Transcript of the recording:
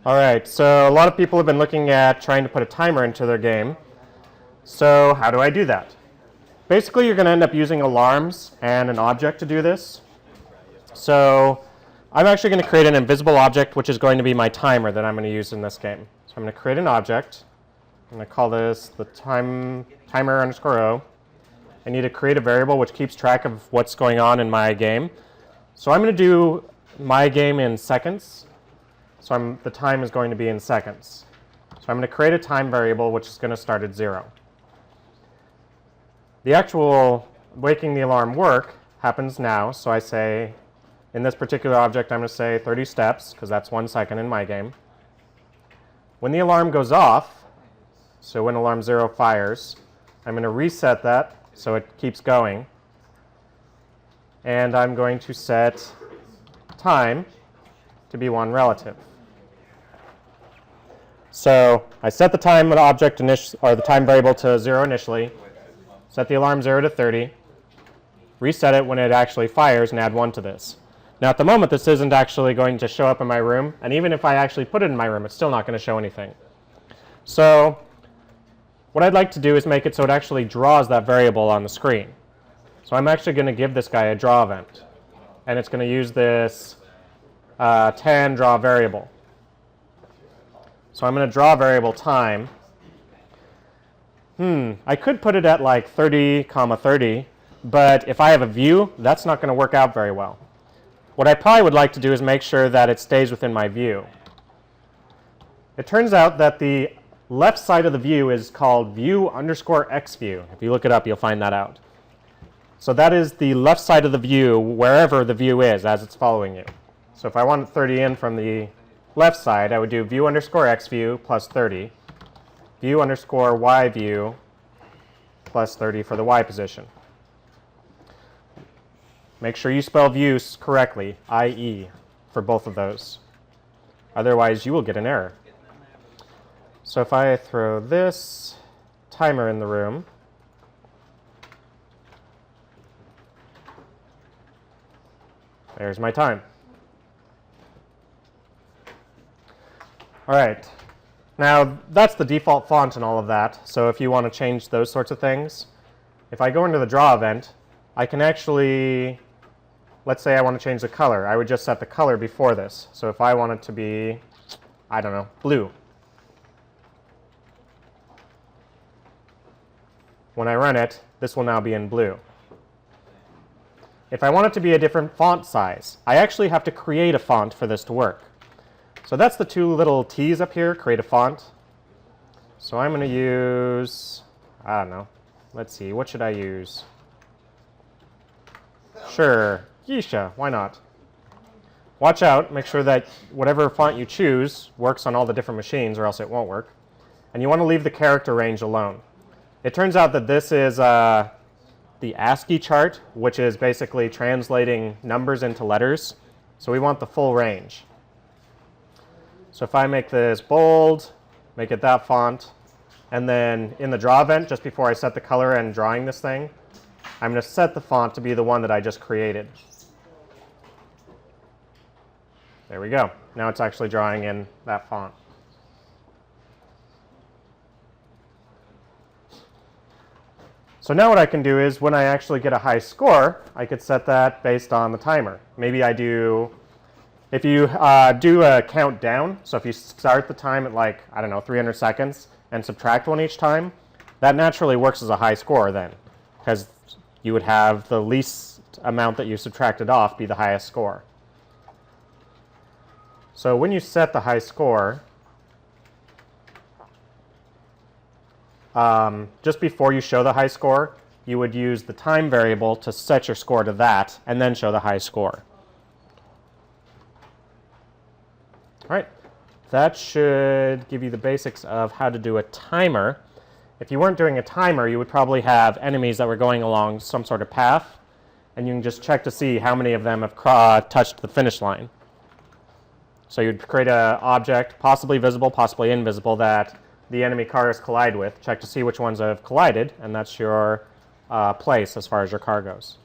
All right, so a lot of people have been looking at trying to put a timer into their game. So how do I do that? Basically, you're going to end up using alarms and an object to do this. So I'm actually going to create an invisible object, which is going to be my timer that I'm going to use in this game. So I'm going to create an object. I'm going to call this the timer _o. I need to create a variable which keeps track of what's going on in my game. So I'm going to do my game in seconds. So the time is going to be in seconds. So I'm going to create a time variable which is going to start at 0. The actual making the alarm work happens now. So I say, in this particular object, I'm going to say 30 steps, because that's 1 second in my game. When the alarm goes off, so when alarm 0 fires, I'm going to reset that so it keeps going. And I'm going to set time to be 1 relative. So I set the time object or the time variable to 0 initially, set the alarm 0 to 30, reset it when it actually fires, and add 1 to this. Now at the moment, this isn't actually going to show up in my room, and even if I actually put it in my room, it's still not going to show anything. So what I'd like to do is make it so it actually draws that variable on the screen. So I'm actually going to give this guy a draw event, and it's going to use this tan draw variable. So I'm going to draw variable time. I could put it at like 30, 30, but if I have a view, that's not going to work out very well. What I probably would like to do is make sure that it stays within my view. It turns out that the left side of the view is called view _ xView. If you look it up, you'll find that out. So that is the left side of the view wherever the view is as it's following you. So if I wanted 30 in from the left side, I would do view _ xView plus 30, view _ yView plus 30 for the y position. Make sure you spell views correctly, i.e., for both of those. Otherwise, you will get an error. So if I throw this timer in the room, there's my time. All right. Now, that's the default font and all of that. So if you want to change those sorts of things, if I go into the draw event, I can actually, let's say I want to change the color. I would just set the color before this. So if I want it to be, I don't know, blue. When I run it, this will now be in blue. If I want it to be a different font size, I actually have to create a font for this to work. So that's the 2 little T's up here, create a font. So I'm going to use, I don't know, let's see, what should I use? Sure, Geisha, why not? Watch out, make sure that whatever font you choose works on all the different machines or else it won't work. And you want to leave the character range alone. It turns out that this is the ASCII chart, which is basically translating numbers into letters. So we want the full range. So if I make this bold, make it that font, and then in the draw event, just before I set the color and drawing this thing, I'm going to set the font to be the one that I just created. There we go. Now it's actually drawing in that font. So now what I can do is when I actually get a high score, I could set that based on the timer. Maybe I do, if you do a countdown, so if you start the time at like, I don't know, 300 seconds and subtract 1 each time, that naturally works as a high score then, because you would have the least amount that you subtracted off be the highest score. So when you set the high score, just before you show the high score, you would use the time variable to set your score to that and then show the high score. All right, that should give you the basics of how to do a timer. If you weren't doing a timer, you would probably have enemies that were going along some sort of path, and you can just check to see how many of them have touched the finish line. So you'd create an object, possibly visible, possibly invisible, that the enemy cars collide with. Check to see which ones have collided, and that's your place as far as your car goes.